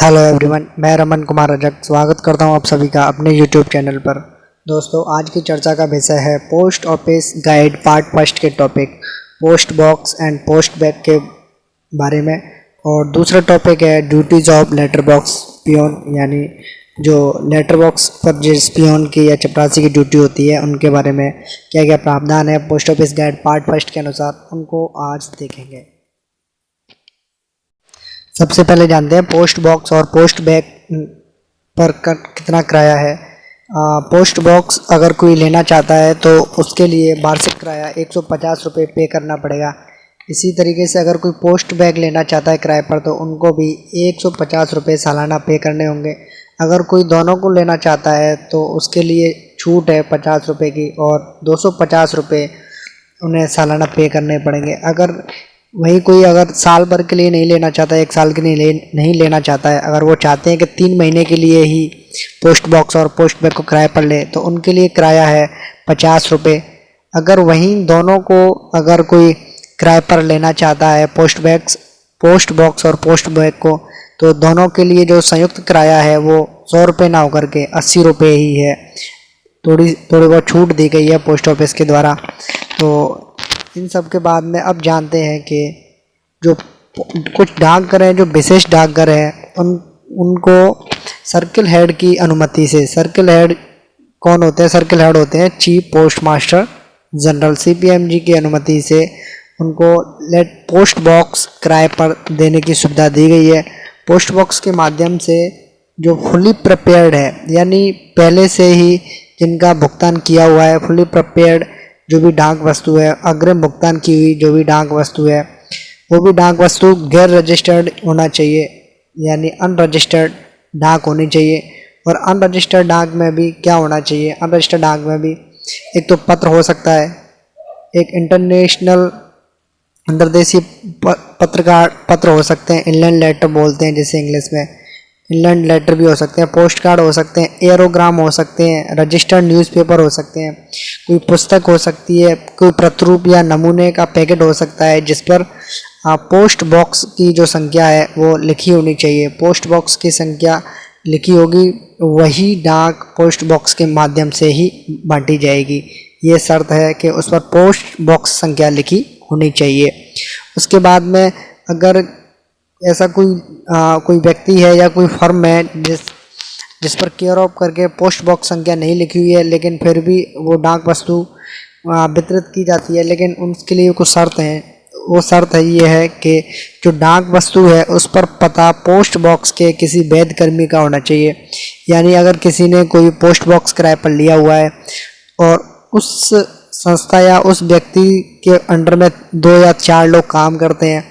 Hello everyone, मैं रमन कुमार रजक स्वागत करता हूं आप सभी का अपने यूट्यूब चैनल पर। दोस्तों, आज की चर्चा का विषय है post office guide part first के topic post box and post bag के बारे में। और दूसरा टॉपिक है duties of letter box peon, यानी जो लेटर बॉक्स पर जिस पियोन की या चपरासी की ड्यूटी होती है उनके बारे में क्या क्या प्रावधान है post office guide part first के अनुसार, उनको आज देखेंगे। सबसे पहले जानते हैं पोस्ट बॉक्स और पोस्ट बैग पर कितना किराया है। पोस्ट बॉक्स अगर कोई लेना चाहता है तो उसके लिए वार्षिक किराया 150 रुपये पे करना पड़ेगा। इसी तरीके से अगर कोई पोस्ट बैग लेना चाहता है किराए पर तो उनको भी 150 रुपये सालाना पे करने होंगे। अगर कोई दोनों को लेना चाहता है तो उसके लिए छूट है 50 रुपये की और 250 रुपये उन्हें सालाना पे करने पड़ेंगे। अगर वही कोई अगर साल भर के लिए नहीं लेना चाहता है, 1 साल के लिए नहीं लेना चाहता है, अगर वो चाहते हैं कि 3 महीने के लिए ही पोस्ट बॉक्स और पोस्ट बैग को किराए पर ले तो उनके लिए किराया है 50 रुपये। अगर वहीं दोनों को अगर कोई किराए पर लेना चाहता है पोस्ट बॉक्स और पोस्ट बैग को, तो दोनों के लिए जो संयुक्त किराया है वो 100 रुपये ना होकर के 80 रुपये ही है। थोड़ी बहुत छूट दी गई है पोस्ट ऑफिस के द्वारा। तो इन सब के बाद में अब जानते हैं कि जो कुछ डाकघर हैं, जो विशेष डाकघर हैं, उनको सर्किल हेड की अनुमति से, सर्किल हेड कौन होते हैं? सर्किल हेड होते हैं chief post master general, CPMG की अनुमति से उनको पोस्ट बॉक्स किराए पर देने की सुविधा दी गई है। पोस्ट बॉक्स के माध्यम से जो फुली प्रिपेयर्ड है, यानी पहले से ही जिनका भुगतान किया हुआ है, फुली प्रिपेयर्ड जो भी डाक वस्तु है, अग्रिम भुगतान की हुई जो भी डाक वस्तु है, वो भी डाक वस्तु गैर रजिस्टर्ड होना चाहिए, यानी अनरजिस्टर्ड डाक होनी चाहिए। और अनरजिस्टर्ड डाक में भी क्या होना चाहिए? अनरजिस्टर्ड डाक में भी एक तो पत्र हो सकता है, एक इंटरनेशनल अंतर्देशीय पत्र हो सकते हैं, इनलैंड लेटर बोलते हैं जिसे इंग्लिश में, इनलैंड लेटर भी हो सकते हैं, पोस्ट कार्ड हो सकते हैं, एयरोग्राम हो सकते हैं, रजिस्टर्ड न्यूज़पेपर हो सकते हैं, कोई पुस्तक हो सकती है, कोई प्रतिरूप या नमूने का पैकेट हो सकता है जिस पर पोस्ट बॉक्स की जो संख्या है वो लिखी होनी चाहिए। पोस्ट बॉक्स की संख्या लिखी होगी, वही डाक पोस्ट बॉक्स के माध्यम से ही बांटी जाएगी। ये शर्त है कि उस पर पोस्ट बॉक्स संख्या लिखी होनी चाहिए। उसके बाद में अगर ऐसा कोई व्यक्ति है या कोई फर्म है जिस पर केयर ऑफ करके पोस्ट बॉक्स संख्या नहीं लिखी हुई है, लेकिन फिर भी वो डाक वस्तु वितरित की जाती है, लेकिन उसके लिए कुछ शर्त हैं। वो शर्त है ये है कि जो डाक वस्तु है उस पर पता पोस्ट बॉक्स के किसी वैध कर्मी का होना चाहिए। यानी अगर किसी ने कोई पोस्ट बॉक्स किराए पर लिया हुआ है और उस संस्था या उस व्यक्ति के अंडर में 2 या 4 लोग काम करते हैं,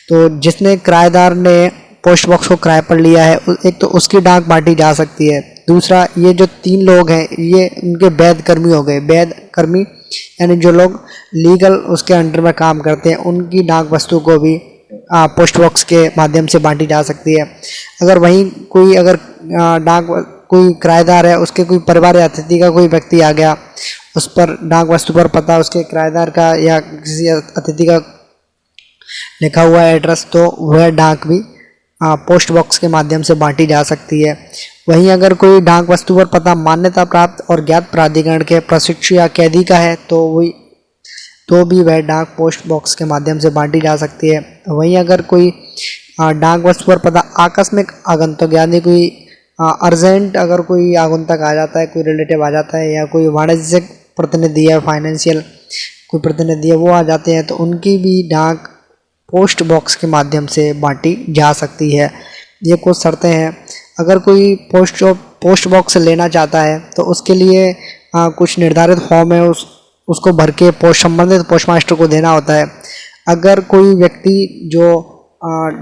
तो जिसने किराएदार ने पोस्ट बॉक्स को किराए पर लिया है, एक तो उसकी डाक बांटी जा सकती है। दूसरा, ये जो 3 लोग हैं ये उनके वैध कर्मी हो गए। वैध कर्मी यानी जो लोग लीगल उसके अंडर में काम करते हैं, उनकी डाक वस्तु को भी पोस्ट बॉक्स के माध्यम से बांटी जा सकती है। अगर वहीं कोई किराएदार है, उसके कोई परिवार या अतिथि का कोई व्यक्ति आ गया, उस पर डाक वस्तु पर पता उसके किराएदार का या किसी अतिथि का लिखा हुआ एड्रेस, तो वह डाक भी पोस्ट बॉक्स के माध्यम से बांटी जा सकती है। वहीं अगर कोई डाक वस्तु पर पता मान्यता प्राप्त और ज्ञात प्राधिकरण के प्रशिक्षु या कैदी का है तो भी वह डाक पोस्ट बॉक्स के माध्यम से बांटी जा सकती है। वहीं अगर कोई डाक वस्तु पर पता आकस्मिक आगंतुक, यानी कोई अर्जेंट अगर कोई आगंतुक आ जाता है, कोई रिलेटिव आ जाता है, या कोई वाणिज्यिक प्रतिनिधि है, फाइनेंशियल कोई प्रतिनिधि है, वो आ जाते हैं, तो उनकी भी डाक पोस्ट बॉक्स के माध्यम से बांटी जा सकती है। ये कुछ शर्तें हैं। अगर कोई पोस्ट बॉक्स लेना चाहता है तो उसके लिए कुछ निर्धारित फॉर्म है, उसको भर के संबंधित पोस्ट मास्टर को देना होता है। अगर कोई व्यक्ति जो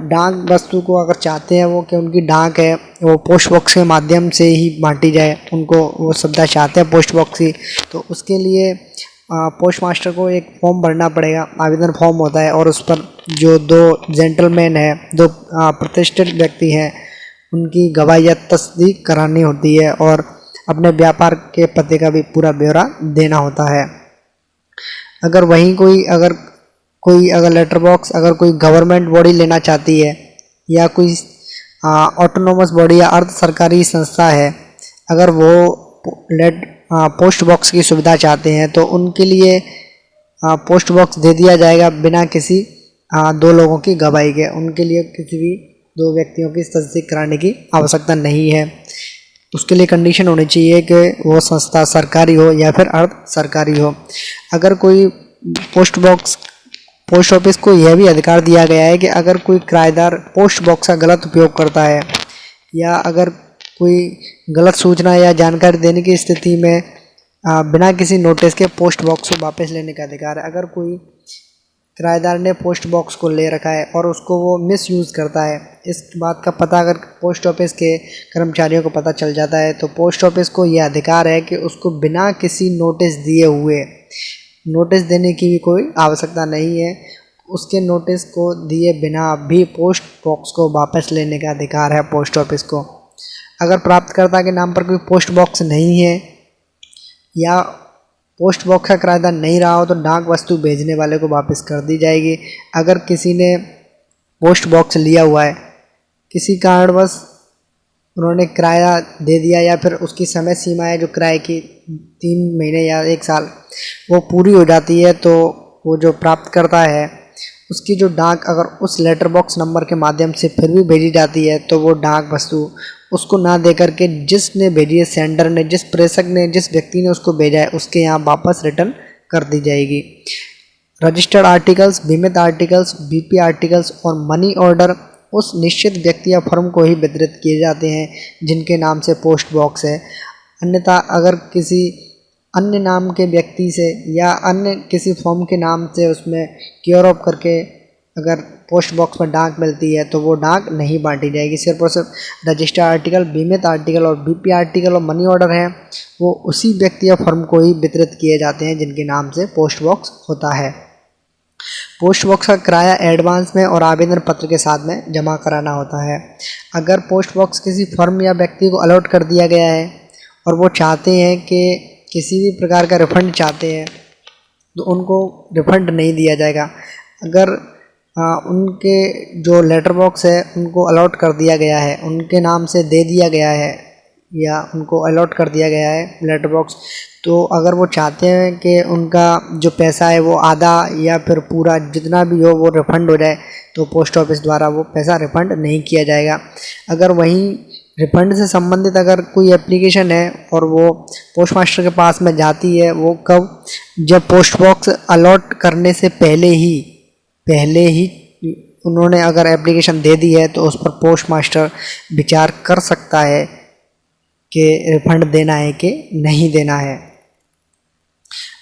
डाक वस्तु को अगर चाहते हैं वो कि उनकी डाक है वो पोस्ट बॉक्स के माध्यम से ही बांटी जाए, उनको वो सुविधा चाहते हैं पोस्ट बॉक्स की, तो उसके लिए पोस्ट मास्टर को एक फॉर्म भरना पड़ेगा, आवेदन फॉर्म होता है, और उस पर जो 2 जेंटलमैन हैं, 2 प्रतिष्ठित व्यक्ति हैं, उनकी गवाही या तस्दीक करानी होती है और अपने व्यापार के पते का भी पूरा ब्यौरा देना होता है। अगर वहीं कोई अगर लेटर बॉक्स अगर कोई गवर्नमेंट बॉडी लेना चाहती है या कोई ऑटोनोमस बॉडी या अर्ध सरकारी संस्था है, अगर वो पोस्ट बॉक्स की सुविधा चाहते हैं तो उनके लिए पोस्ट बॉक्स दे दिया जाएगा बिना किसी दो लोगों की गवाही के। उनके लिए किसी भी दो व्यक्तियों की तस्दीक कराने की आवश्यकता नहीं है। उसके लिए कंडीशन होनी चाहिए कि वो संस्था सरकारी हो या फिर अर्ध सरकारी हो। अगर कोई पोस्ट ऑफिस को यह भी अधिकार दिया गया है कि अगर कोई किराएदार पोस्ट बॉक्स का गलत उपयोग करता है या अगर कोई गलत सूचना या जानकारी देने की स्थिति में बिना किसी नोटिस के पोस्ट बॉक्स को वापस लेने का अधिकार है। अगर कोई किराएदार ने पोस्ट बॉक्स को ले रखा है और उसको वो मिसयूज़ करता है, इस बात का पता अगर पोस्ट ऑफिस के कर्मचारियों को पता चल जाता है तो पोस्ट ऑफिस को यह अधिकार है कि उसको बिना किसी नोटिस दिए हुए, नोटिस देने की भी कोई आवश्यकता नहीं है, उसके नोटिस को दिए बिना भी पोस्ट बॉक्स को वापस लेने का अधिकार है पोस्ट ऑफिस को। अगर प्राप्तकर्ता के नाम पर कोई पोस्ट बॉक्स नहीं है या पोस्ट बॉक्स का किराएदार नहीं रहा हो तो डाक वस्तु भेजने वाले को वापस कर दी जाएगी। अगर किसी ने पोस्ट बॉक्स लिया हुआ है, किसी कारणवश उन्होंने किराया दे दिया या फिर उसकी समय सीमा है जो किराए की 3 महीने या 1 साल वो पूरी हो जाती है, तो वो जो प्राप्त करता है उसकी जो डाक अगर उस लेटर बॉक्स नंबर के माध्यम से फिर भी भेजी जाती है तो वो डाक वस्तु उसको ना दे करके जिसने भेजी है, सेंडर ने, जिस प्रेषक ने, जिस व्यक्ति ने उसको भेजा है, उसके यहाँ वापस रिटर्न कर दी जाएगी। रजिस्टर्ड आर्टिकल्स, बीमित आर्टिकल्स, बीपी आर्टिकल्स और मनी ऑर्डर उस निश्चित व्यक्ति या फर्म को ही वितरित किए जाते हैं जिनके नाम से पोस्ट बॉक्स है। अन्यथा अगर किसी अन्य नाम के व्यक्ति से या अन्य किसी फर्म के नाम से उसमें क्योर ऑफ करके अगर पोस्ट बॉक्स में डाक मिलती है तो वो डाक नहीं बांटी जाएगी। सिर्फ और सिर्फ रजिस्टर्ड आर्टिकल, बीमित आर्टिकल और बीपी आर्टिकल और मनी ऑर्डर है वो उसी व्यक्ति या फर्म को ही वितरित किए जाते हैं जिनके नाम से पोस्ट बॉक्स होता है। पोस्ट बॉक्स का किराया एडवांस में और आवेदन पत्र के साथ में जमा कराना होता है। अगर पोस्ट बॉक्स किसी फर्म या व्यक्ति को अलॉट कर दिया गया है और वो चाहते हैं कि किसी भी प्रकार का रिफंड चाहते हैं तो उनको रिफंड नहीं दिया जाएगा। अगर उनके जो लेटर बॉक्स है उनको अलॉट कर दिया गया है, उनके नाम से दे दिया गया है या उनको अलॉट कर दिया गया है लेटर बॉक्स, तो अगर वो चाहते हैं कि उनका जो पैसा है वो आधा या फिर पूरा जितना भी हो वो रिफ़ंड हो जाए तो पोस्ट ऑफिस द्वारा वो पैसा रिफ़ंड नहीं किया जाएगा। अगर वहीं रिफ़ंड से संबंधित अगर कोई एप्लीकेशन है और वो पोस्ट मास्टर के पास में जाती है, वो कब, जब पोस्ट बॉक्स अलॉट करने से पहले ही उन्होंने अगर एप्लीकेशन दे दी है तो उस पर पोस्ट मास्टर विचार कर सकता है कि रिफ़ंड देना है कि नहीं देना है।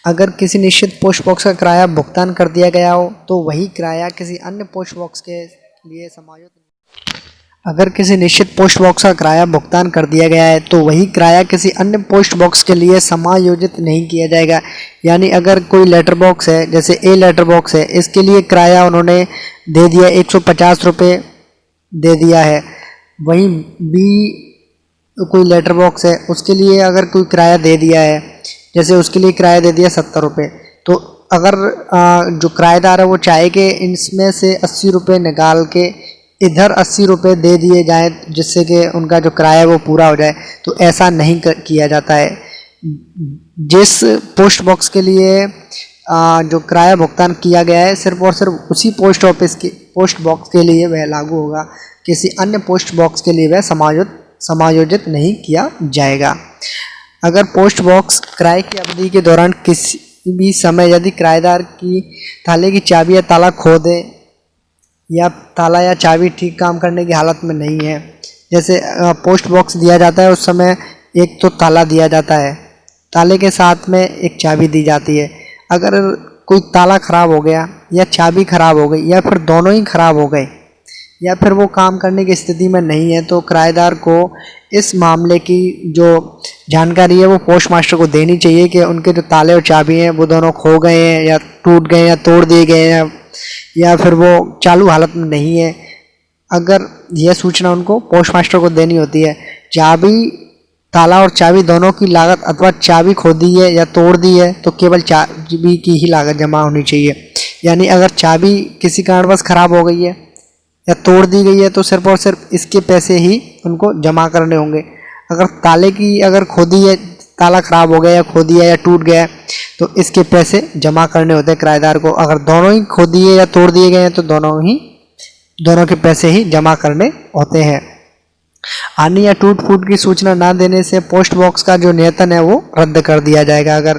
अगर किसी निश्चित पोस्ट बॉक्स का किराया भुगतान कर दिया गया हो तो वही किराया किसी अन्य पोस्ट बॉक्स के लिए समायोजित अगर किसी निश्चित पोस्ट बॉक्स का किराया भुगतान कर दिया गया है तो वही किराया किसी अन्य पोस्ट बॉक्स के लिए समायोजित नहीं किया जाएगा। यानी अगर कोई लेटर बॉक्स है, जैसे ए लेटर बॉक्स है, इसके लिए किराया उन्होंने दे दिया 150 रुपये दे दिया है, वहीं बी कोई लेटर बॉक्स है उसके लिए अगर कोई किराया दे दिया है, जैसे उसके लिए किराया दे दिया 70 रुपये, तो अगर जो किराएदार है वो चाहे कि इसमें से 80 रुपये निकाल के इधर 80 रुपये दे दिए जाएँ जिससे कि उनका जो किराया है वो पूरा हो जाए, तो ऐसा नहीं किया जाता है। जिस पोस्ट बॉक्स के लिए जो किराया भुगतान किया गया है सिर्फ और सिर्फ उसी पोस्ट बॉक्स के लिए वह लागू होगा, किसी अन्य पोस्ट बॉक्स के लिए वह समायोजित नहीं किया जाएगा। अगर पोस्ट बॉक्स किराए की अवधि के दौरान किसी भी समय यदि किराएदार की ताले की चाबी या ताला खो दे या ताला या चाबी ठीक काम करने की हालत में नहीं है, जैसे पोस्ट बॉक्स दिया जाता है उस समय एक तो ताला दिया जाता है, ताले के साथ में एक चाबी दी जाती है। अगर कोई ताला ख़राब हो गया या चाबी ख़राब हो गई या फिर दोनों ही ख़राब हो गए या फिर वो काम करने की स्थिति में नहीं है तो किराएदार को इस मामले की जो जानकारी है वो पोस्ट मास्टर को देनी चाहिए कि उनके जो ताले और चाबी हैं वो दोनों खो गए हैं या टूट गए या तोड़ दिए गए हैं या फिर वो चालू हालत में नहीं है। अगर यह सूचना उनको पोस्ट मास्टर को देनी होती है। चाबी, ताला और चाबी दोनों की लागत अथवा चाबी खो दी है या तोड़ दी है तो केवल चाबी की ही लागत जमा होनी चाहिए। यानी अगर चाबी किसी कारणवश ख़राब हो गई है या तोड़ दी गई है तो सिर्फ और सिर्फ इसके पैसे ही उनको जमा करने होंगे। अगर ताले की अगर खो दी है, ताला खराब हो गया या खो दिया या टूट गया तो इसके पैसे जमा करने होते हैं किराएदार को। अगर दोनों ही खो दिए या तोड़ दिए गए हैं तो दोनों के पैसे ही जमा करने होते हैं। हानि या टूट फूट की सूचना ना देने से पोस्ट बॉक्स का जो नियतन है वो रद्द कर दिया जाएगा। अगर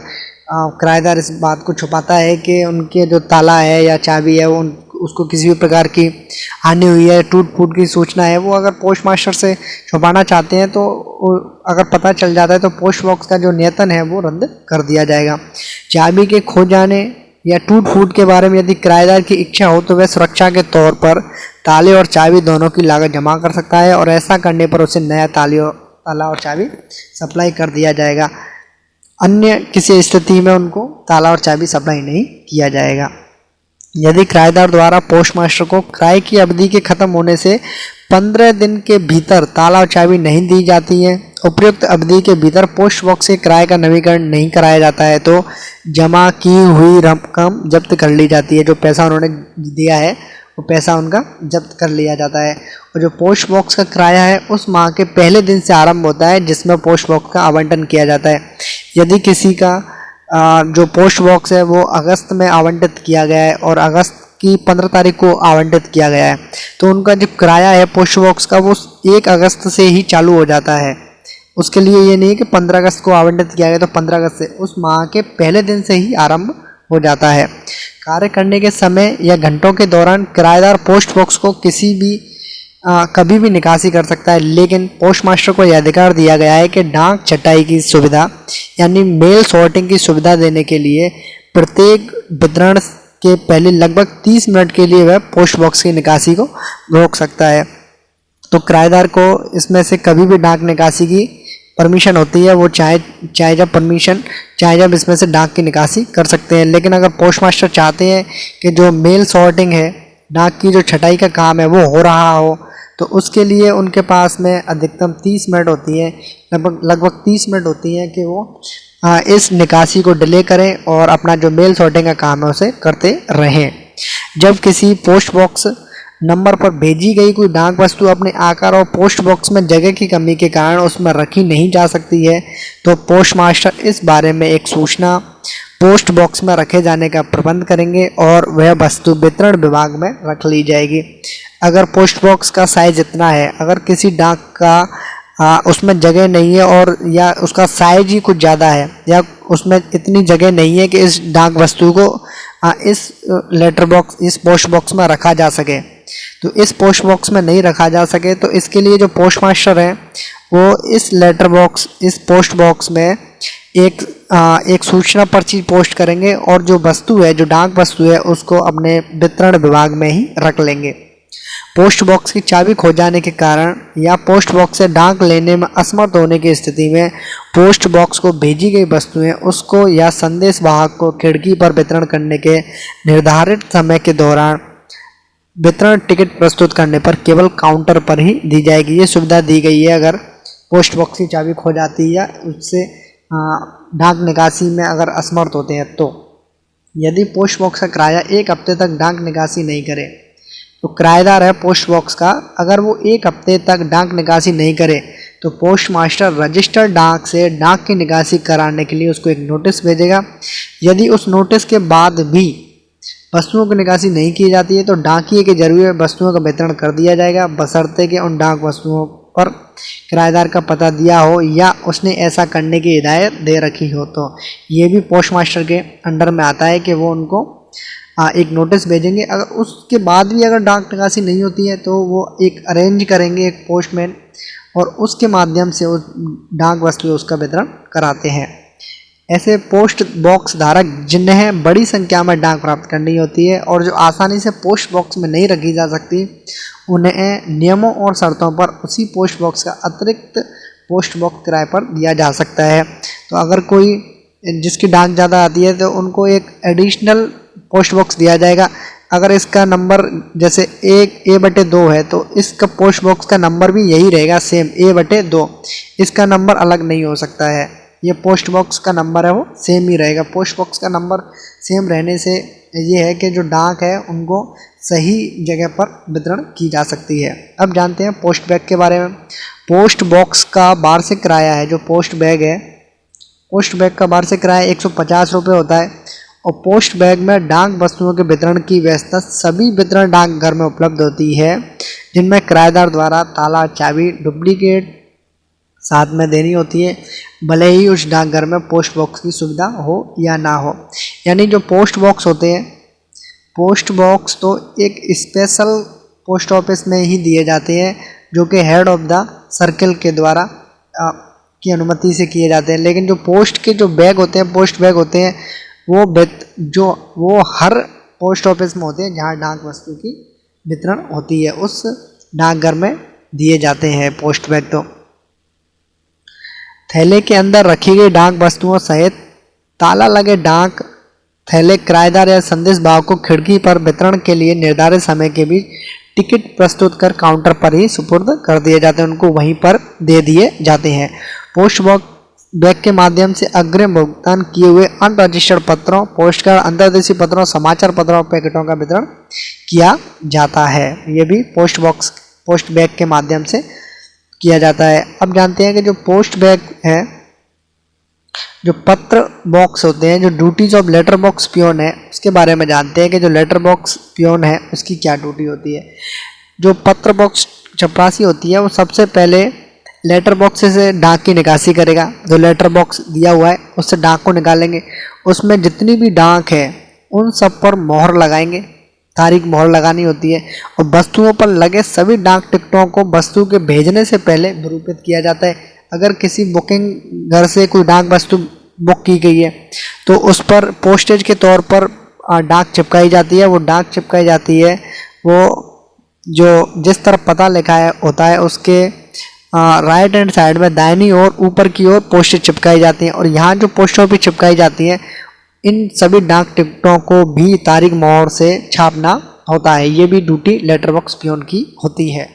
किराएदार इस बात को छुपाता है कि उनके जो ताला है या चाबी है वो उसको किसी भी प्रकार की हानि हुई है, टूट फूट की सूचना है, वो अगर पोस्ट मास्टर से छुपाना चाहते हैं तो अगर पता चल जाता है तो पोस्ट बॉक्स का जो नियतन है वो रद्द कर दिया जाएगा। चाबी के खो जाने या टूट फूट के बारे में यदि किराएदार की इच्छा हो तो वह सुरक्षा के तौर पर ताले और चाबी दोनों की लागत जमा कर सकता है और ऐसा करने पर उसे नया ताला और चाबी सप्लाई कर दिया जाएगा। अन्य किसी स्थिति में उनको ताला और चाबी सप्लाई नहीं किया जाएगा। यदि किराएदार द्वारा पोस्ट मास्टर को किराए की अवधि के खत्म होने से 15 दिन के भीतर ताला और चाबी नहीं दी जाती है, उपयुक्त अवधि के भीतर पोस्ट बॉक्स से किराए का नवीकरण नहीं कराया जाता है तो जमा की हुई रकम जब्त कर ली जाती है। जो पैसा उन्होंने दिया है वो पैसा उनका जब्त कर लिया जाता है। और जो पोस्ट बॉक्स का किराया है उस माह के पहले दिन से आरंभ होता है जिसमें पोस्ट बॉक्स का आवंटन किया जाता है। यदि किसी का जो पोस्ट बॉक्स है वो अगस्त में आवंटित किया गया है और अगस्त की 15 तारीख को आवंटित किया गया है तो उनका जो किराया है पोस्ट बॉक्स का वो 1 अगस्त से ही चालू हो जाता है। उसके लिए ये नहीं कि 15 अगस्त को आवंटित किया गया तो 15 अगस्त से, उस माह के पहले दिन से ही आरंभ हो जाता है। कार्य करने के समय या घंटों के दौरान किराएदार पोस्ट बॉक्स को कभी भी निकासी कर सकता है, लेकिन पोस्ट मास्टर को यह अधिकार दिया गया है कि डाक छटाई की सुविधा यानी मेल सॉर्टिंग की सुविधा देने के लिए प्रत्येक वितरण के पहले लगभग 30 मिनट के लिए वह पोस्ट बॉक्स की निकासी को रोक सकता है। तो किराएदार को इसमें से कभी भी डाक निकासी की परमिशन होती है, वो चाहे जब इसमें से डाक की निकासी कर सकते हैं। लेकिन अगर पोस्ट मास्टर चाहते हैं कि जो मेल सॉर्टिंग है, डाक की जो छटाई का काम है वो हो रहा हो तो उसके लिए उनके पास में अधिकतम 30 मिनट होती है, लगभग 30 मिनट होती है कि वो इस निकासी को डिले करें और अपना जो मेल सॉर्टिंग का काम है उसे करते रहें। जब किसी पोस्ट बॉक्स नंबर पर भेजी गई कोई डाक वस्तु अपने आकार और पोस्ट बॉक्स में जगह की कमी के कारण उसमें रखी नहीं जा सकती है तो पोस्ट मास्टर इस बारे में एक सूचना पोस्ट बॉक्स में रखे जाने का प्रबंध करेंगे और वह वस्तु वितरण विभाग में रख ली जाएगी। अगर पोस्ट बॉक्स का साइज इतना है, अगर किसी डाक का उसमें जगह नहीं है और या उसका साइज ही कुछ ज़्यादा है या उसमें इतनी जगह नहीं है कि इस डाक वस्तु को इस पोस्ट बॉक्स में रखा जा सके, तो इस पोस्ट बॉक्स में नहीं रखा जा सके तो इसके लिए जो पोस्ट मास्टर हैं वो इस पोस्ट बॉक्स में एक सूचना पर्ची पोस्ट करेंगे और जो वस्तु है, जो डाक वस्तु है, उसको अपने वितरण विभाग में ही रख लेंगे। पोस्ट बॉक्स की चाबी खो जाने के कारण या पोस्ट बॉक्स से डाक लेने में असमर्थ होने की स्थिति में पोस्ट बॉक्स को भेजी गई वस्तुएं उसको या संदेश वाहक को खिड़की पर वितरण करने के निर्धारित समय के दौरान वितरण टिकट प्रस्तुत करने पर केवल काउंटर पर ही दी जाएगी। ये सुविधा दी गई है अगर पोस्ट बॉक्स की चाबी खो जाती है या उससे डाक निकासी में अगर असमर्थ होते हैं तो। यदि पोस्ट बॉक्स का किराया 1 हफ्ते तक डाक निकासी नहीं करे तो किराएदार है पोस्ट बॉक्स का, अगर वो 1 हफ्ते तक डाक निकासी नहीं करे तो पोस्ट मास्टर रजिस्टर्ड डाक से डाक की निकासी कराने के लिए उसको एक नोटिस भेजेगा। यदि उस नोटिस के बाद भी वस्तुओं की निकासी नहीं की जाती है तो डाकिए के जरिए वस्तुओं का वितरण कर दिया जाएगा, बशर्ते कि उन डाक वस्तुओं पर किराएदार का पता दिया हो या उसने ऐसा करने की हिदायत दे रखी हो। तो ये भी पोस्ट मास्टर के अंडर में आता है कि वो उनको एक नोटिस भेजेंगे। अगर उसके बाद भी अगर डाक निकासी नहीं होती है तो वो एक अरेंज करेंगे एक पोस्टमैन और उसके माध्यम से उस डाक वस्तु उसका वितरण कराते हैं। ऐसे पोस्ट बॉक्स धारक जिन्हें बड़ी संख्या में डाक प्राप्त करनी होती है और जो आसानी से पोस्ट बॉक्स में नहीं रखी जा सकती, उन्हें नियमों और शर्तों पर उसी पोस्ट बॉक्स का अतिरिक्त पोस्ट बॉक्स किराए पर दिया जा सकता है। तो अगर कोई जिसकी डाक ज़्यादा आती है तो उनको एक एडिशनल पोस्ट बॉक्स दिया जाएगा। अगर इसका नंबर जैसे A/2 है तो इसका पोस्ट बॉक्स का नंबर भी यही रहेगा, सेम A/2, इसका नंबर अलग नहीं हो सकता है। ये पोस्ट बॉक्स का नंबर है वो सेम ही रहेगा। पोस्ट बॉक्स का नंबर सेम रहने से ये है कि जो डाक है उनको सही जगह पर वितरण की जा सकती है। अब जानते हैं पोस्ट बैग के बारे में। पोस्ट बॉक्स का वार्षिक किराया है, जो पोस्ट बैग है, पोस्ट बैग का वार्षिक किराया 150 रुपये होता है। और पोस्ट बैग में डाक वस्तुओं के वितरण की व्यवस्था सभी वितरण डाकघर में उपलब्ध होती है, जिनमें किराएदार द्वारा ताला, चाबी, डुप्लीकेट साथ में देनी होती है, भले ही उस डाकघर में पोस्ट बॉक्स की सुविधा हो या ना हो। यानी जो पोस्ट बॉक्स होते हैं, पोस्ट बॉक्स तो एक स्पेशल पोस्ट ऑफिस में ही दिए जाते हैं, जो कि हेड ऑफ द सर्किल के द्वारा की अनुमति से किए जाते हैं। लेकिन जो पोस्ट के जो बैग होते हैं, पोस्ट बैग होते हैं, वो हर पोस्ट ऑफिस में होते हैं जहां डाक वस्तु की वितरण होती है, उस डाकघर में दिए जाते हैं पोस्ट बैग। तो थैले के अंदर रखी गई डाक वस्तुओं सहित ताला लगे डाक थैले किराएदार या संदेश वाहक को खिड़की पर वितरण के लिए निर्धारित समय के बीच टिकट प्रस्तुत कर काउंटर पर ही सुपुर्द कर दिए जाते हैं, उनको वहीं पर दे दिए जाते हैं। पोस्ट बैग के माध्यम से अग्रिम भुगतान किए हुए अनरजिस्टर्ड पत्रों, पोस्ट कार्ड, अंतर्देशीय पत्रों, समाचार पत्रों और पैकेटों का वितरण किया जाता है। ये भी पोस्ट बैग के माध्यम से किया जाता है। अब जानते हैं कि जो पोस्ट बैग है, जो पत्र बॉक्स होते हैं, जो duties of letter box peon है, उसके बारे में जानते हैं कि जो लेटर बॉक्स पियोन है उसकी क्या ड्यूटी होती है। जो पत्र बॉक्स चपरासी होती है, वो सबसे पहले लेटर बॉक्स से डाक की निकासी करेगा। जो लेटर बॉक्स दिया हुआ है उससे डाक को निकालेंगे, उसमें जितनी भी डाक है उन सब पर मोहर लगाएंगे, तारीख मोहर लगानी होती है। और वस्तुओं पर लगे सभी डाक टिकटों को वस्तु के भेजने से पहले विरूपित किया जाता है। अगर किसी बुकिंग घर से कोई डाक वस्तु बुक की गई है तो उस पर पोस्टेज के तौर पर डाक चिपकाई जाती है। वो डाक चिपकाई जाती है, वो जो जिस तरफ पता लिखा है होता है उसके राइट हैंड साइड में दाहिनी ओर ऊपर की ओर पोस्टेज चिपकाई जाती हैं। और यहाँ जो पोस्टों पर चिपकाई जाती हैं, इन सभी डाक टिकटों को भी तारीख मोहर से छापना होता है। ये भी ड्यूटी लेटर बॉक्स पियोन की होती है।